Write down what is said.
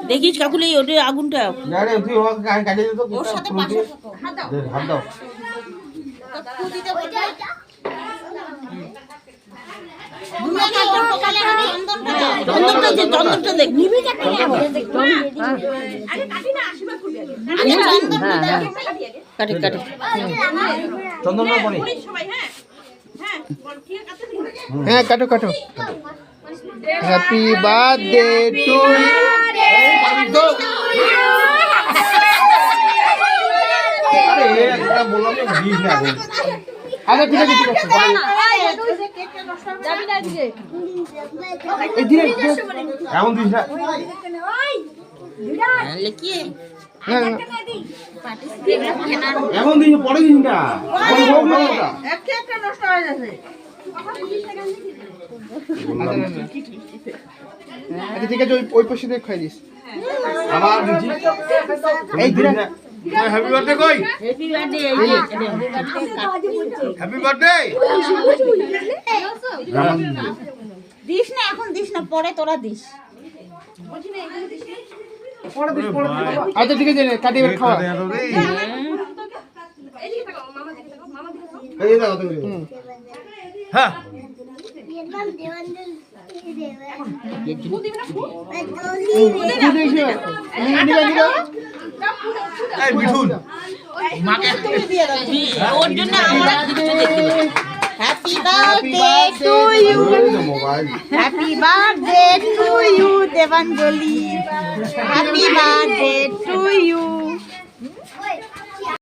দেখিস কাকুলি ওটা আগুনটা ওর সাথে পাশে থাকো। হাত দাও ফু দিতে বলবে। চন্দনটা দেখ কাটে কাটে চন্দন পানি হ্যাঁ কাটো কাটো হ্যাপি বার্থডে টু আরে একটা বললাম যে দিস না এখন আরে ঠিক আছে ঠিক আছে এই ধীরে এমন দিস না কি না না এমন দিস পরে দিস না একটা নষ্ট হয়ে যাচ্ছে। আচ্ছা ঠিক আছে ওই পাশে দিয়ে খাই দিস আবার দিচ্ছি এই ধীরে হ্যাপি বার্থডে কই happy birthday happy birthday this না এখন দিস না পরে তোরা দিস। আচ্ছা ঠিক আছে কাটি এবার খাওয়া এই দাও তুমি হ্যাঁ এই মিঠুন ওর জন্য আমরা কিছু দেখি happy birthday to you, mobile happy birthday to you Debanjali, happy birthday to you.